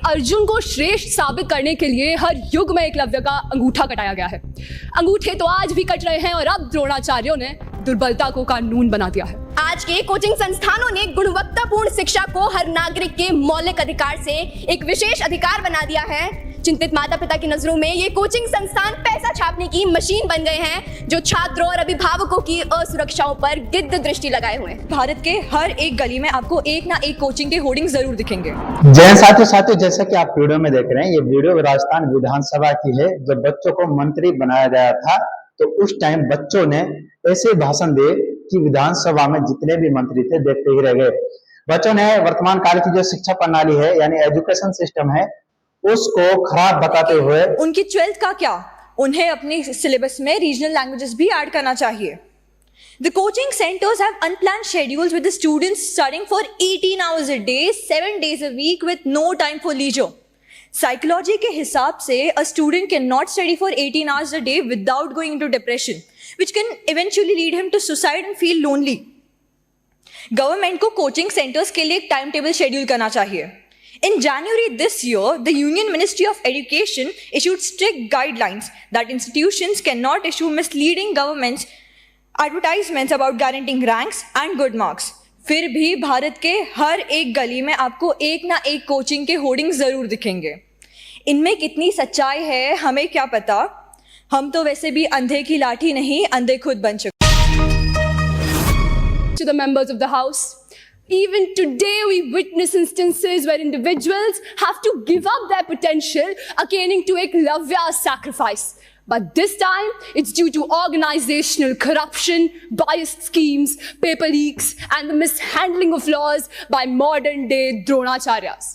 अर्जुन को श्रेष्ठ साबित करने के लिए हर युग में एकलव्य का अंगूठा कटाया गया है। अंगूठे तो आज भी कट रहे हैं और अब द्रोणाचार्यों ने दुर्बलता को कानून बना दिया है। आज के कोचिंग संस्थानों ने गुणवत्तापूर्ण शिक्षा को हर नागरिक के मौलिक अधिकार से एक विशेष अधिकार बना दिया है। चिंतित माता पिता की नजरों में ये कोचिंग संस्थान पैसा छापने की मशीन बन गए हैं, जो छात्रों और अभिभावकों की असुरक्षाओं पर गिद्ध दृष्टि लगाए हुए हैं। भारत के हर एक गली में आपको एक ना एक कोचिंग के होर्डिंग जरूर दिखेंगे। जय साथियों, जैसा कि आप वीडियो में देख रहे हैं, ये वीडियो राजस्थान विधानसभा की है। जब बच्चों को मंत्री बनाया गया था तो उस टाइम बच्चों ने ऐसे भाषण दिए कि विधानसभा में जितने भी मंत्री थे देखते ही रह गए। बच्चों ने वर्तमान काल की जो शिक्षा प्रणाली है यानी एजुकेशन सिस्टम है उसको खराब बताते हुए उनकी 12th का क्या, उन्हें अपनी सिलेबस में रीजनल लैंग्वेजेस भी ऐड करना चाहिए। The coaching centers have unplanned schedules with the students studying for 18 hours a day, 7 days a week with no time for leisure. Psychology के हिसाब से a student cannot study for 18 hours a day without going into depression, which can eventually lead him to suicide and feel lonely. Government को coaching centers के लिए एक time table schedule करना चाहिए। In January this year, the Union Ministry of Education issued strict guidelines that institutions cannot issue misleading governments advertisements about guaranteeing ranks and good marks. फिर भी भारत के हर एक गली में आपको एक ना एक कोचिंग के होर्डिंग जरूर दिखेंगे। इनमें कितनी सच्चाई है हमें क्या पता, हम तो वैसे भी अंधे की लाठी नहीं, अंधे खुद बन चुके। To the members of the House, even today we witness instances where individuals have to give up their potential attaining to Eklavya's sacrifice. But this time, it's due to organizational corruption, biased schemes, paper leaks, and the mishandling of laws by modern-day Dronacharyas.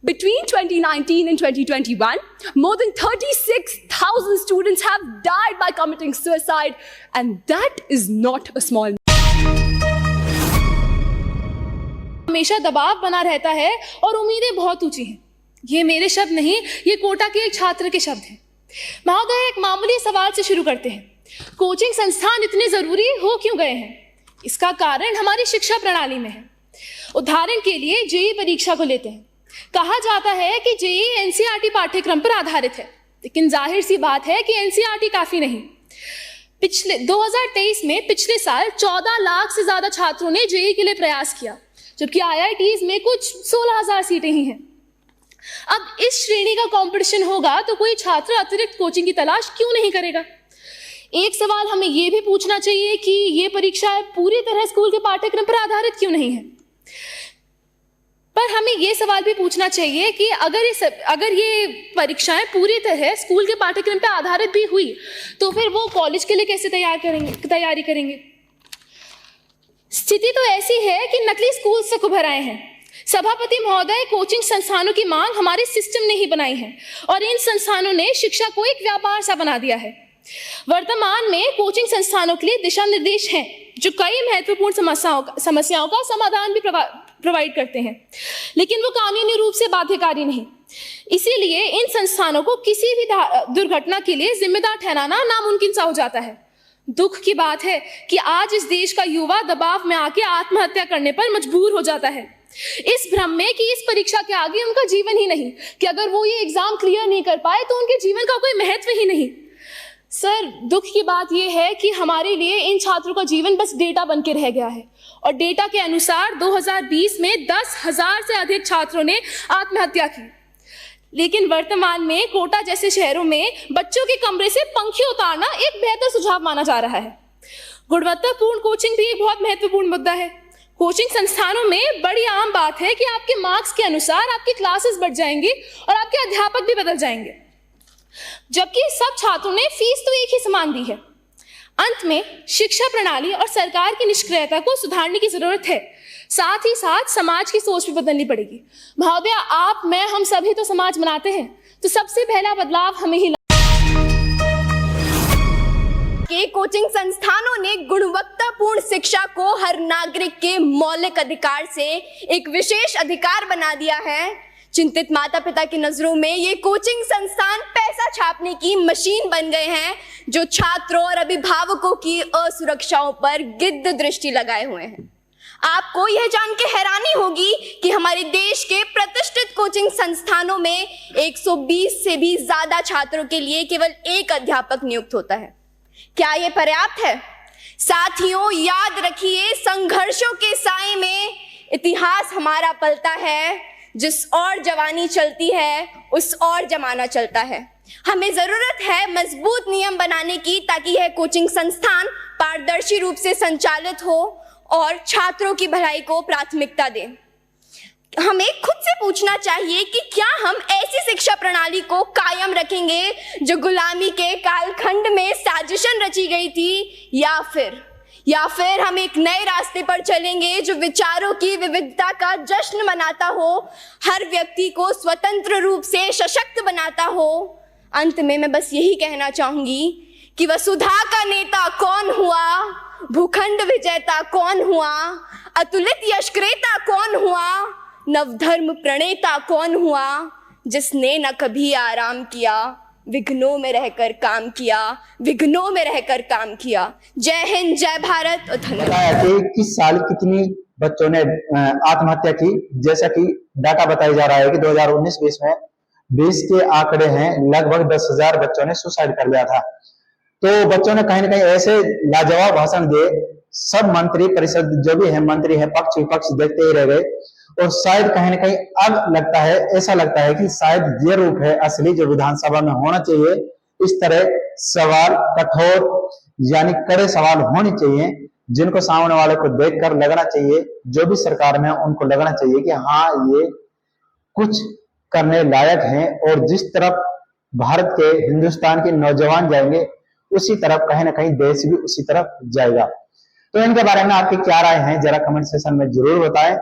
Between 2019 and 2021, more than 36,000 students have died by committing suicide, and that is not a small हमेशा दबाव बना रहता है और उम्मीदें बहुत ऊंची हैं। ये मेरे शब्द नहीं, ये कोटा के एक छात्र के शब्द हैं। महोदय, एक मामूली सवाल से शुरू करते हैं। कोचिंग संस्थान इतने जरूरी हो क्यों गए हैं? इसका कारण हमारी शिक्षा प्रणाली में है। उदाहरण के लिए जेईई परीक्षा को लेते हैं। कहा जाता है कि जेईई एनसीईआरटी पाठ्यक्रम पर आधारित है, लेकिन जाहिर सी बात है कि एनसीईआरटी काफी नहीं। पिछले 2023 में पिछले साल 14 लाख से ज्यादा छात्रों ने जेईई के लिए प्रयास किया, जबकि आईआईटीज में कुछ 16,000 सीटें ही हैं। अब इस श्रेणी का कंपटीशन होगा तो कोई छात्र अतिरिक्त कोचिंग की तलाश क्यों नहीं करेगा? एक सवाल हमें यह भी पूछना चाहिए कि ये परीक्षाएं पूरी तरह स्कूल के पाठ्यक्रम पर आधारित क्यों नहीं है? पर हमें यह सवाल भी पूछना चाहिए कि अगर ये परीक्षाएं पूरी तरह स्कूल के पाठ्यक्रम पर आधारित भी हुई तो फिर वो कॉलेज के लिए कैसे तैयारी करेंगे? स्थिति तो ऐसी है कि नकली स्कूल से उभर आए हैं। सभापति महोदय, कोचिंग संस्थानों की मांग हमारे सिस्टम ने ही बनाई है और इन संस्थानों ने शिक्षा को एक व्यापार सा बना दिया है। वर्तमान में कोचिंग संस्थानों के लिए दिशा निर्देश हैं जो कई महत्वपूर्ण समस्याओं का समाधान भी प्रोवाइड करते हैं, लेकिन वो कानूनी रूप से बाध्यकारी नहीं। इसीलिए इन संस्थानों को किसी भी दुर्घटना के लिए जिम्मेदार ठहराना नामुमकिन सा हो जाता है। दुख की बात है कि आज इस देश का युवा दबाव में आके आत्महत्या करने पर मजबूर हो जाता है, इस भ्रम में कि इस परीक्षा के आगे उनका जीवन ही नहीं, कि अगर वो ये एग्जाम क्लियर नहीं कर पाए तो उनके जीवन का कोई महत्व ही नहीं। सर, दुख की बात यह है कि हमारे लिए इन छात्रों का जीवन बस डेटा बन के रह गया है और डेटा के अनुसार 2020 में 10,000 से अधिक छात्रों ने आत्महत्या की, लेकिन वर्तमान में कोटा जैसे शहरों में बच्चों के कमरे से पंखे उतारना एक बेहतर सुझाव माना जा रहा है। गुणवत्तापूर्ण कोचिंग भी एक बहुत महत्वपूर्ण मुद्दा है। कोचिंग संस्थानों में बड़ी आम बात है कि आपके मार्क्स के अनुसार आपकी क्लासेस बढ़ जाएंगी और आपके अध्यापक भी बदल जाएंगे, जबकि सब छात्रों ने फीस तो एक ही समान दी है। अंत में शिक्षा प्रणाली और सरकार की निष्क्रियता को सुधारने की जरूरत है। साथ ही साथ समाज की सोच भी बदलनी पड़ेगी। महोदय, आप, मैं, हम सभी तो समाज बनाते हैं, तो सबसे पहला बदलाव हमें ही के कोचिंग संस्थानों ने गुणवत्तापूर्ण शिक्षा को हर नागरिक के मौलिक अधिकार से एक विशेष अधिकार बना दिया है। चिंतित माता पिता की नजरों में ये कोचिंग संस्थान पैसा छापने की मशीन बन गए हैं, जो छात्रों और अभिभावकों की असुरक्षाओं पर गिद्ध दृष्टि लगाए हुए हैं। आपको यह जान के हैरानी होगी कि हमारे देश के प्रतिष्ठित कोचिंग संस्थानों में 120 से भी ज्यादा छात्रों के लिए केवल एक अध्यापक नियुक्त होता है। क्या यह पर्याप्त है? साथियों, याद रखिए, संघर्षों के साए में इतिहास हमारा पलता है। जिस और जवानी चलती है उस और जमाना चलता है। हमें जरूरत है मजबूत नियम बनाने की, ताकि यह कोचिंग संस्थान पारदर्शी रूप से संचालित हो और छात्रों की भलाई को प्राथमिकता दें। हमें खुद से पूछना चाहिए कि क्या हम ऐसी शिक्षा प्रणाली को कायम रखेंगे जो गुलामी के कालखंड में साजिशन रची गई थी, या फिर हम एक नए रास्ते पर चलेंगे जो विचारों की विविधता का जश्न मनाता हो, हर व्यक्ति को स्वतंत्र रूप से सशक्त बनाता हो। अंत में मैं बस यही कहना चाहूंगी कि वसुधा का नेता कौन हुआ, भूखंड विजेता कौन हुआ, अतुलित यशक्रेता कौन हुआ, नवधर्म प्रणेता कौन हुआ, जिसने न कभी आराम किया, विघ्नों में रहकर काम किया, विघ्नों में रहकर काम किया। जय हिंद, जय भारत और धन्यवाद। कि किस साल कितनी बच्चों ने आत्महत्या की, जैसा कि डाटा बताया जा रहा है कि 2019-20 में 20 के आंकड़े हैं, लगभग 10,000 बच्चों ने सुसाइड कर लिया था। तो बच्चों ने कहीं ना कहीं ऐसे लाजवाब भाषण दिए, सब मंत्री परिषद जो भी है, मंत्री है, पक्ष विपक्ष देखते ही रह गए। और शायद कहीं ना कहीं अब लगता है, ऐसा लगता है कि शायद ये रूप है असली जो विधानसभा में होना चाहिए। इस तरह सवाल कठोर यानी कड़े सवाल होने चाहिए, जिनको सामने वाले को देखकर लगना चाहिए, जो भी सरकार में उनको लगना चाहिए कि हाँ, ये कुछ करने लायक हैं। और जिस तरफ भारत के, हिंदुस्तान के नौजवान जाएंगे, उसी तरफ कहीं ना कहीं देश भी उसी तरफ जाएगा। तो इनके बारे में आपकी क्या राय है, जरा कमेंट सेक्शन में जरूर बताएं।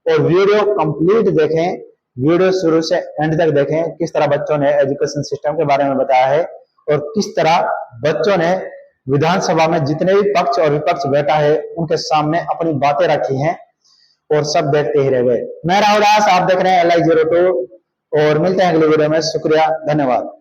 और वीडियो कंप्लीट देखें, वीडियो शुरू से एंड तक देखें, किस तरह बच्चों ने एजुकेशन सिस्टम के बारे में बताया है और किस तरह बच्चों ने विधानसभा में जितने भी पक्ष और विपक्ष बैठा है उनके सामने अपनी बातें रखी हैं और सब देखते ही रह गए। मैं राहुल दास, आप देख रहे हैं LI02 और मिलते हैं अगले वीडियो में। शुक्रिया, धन्यवाद।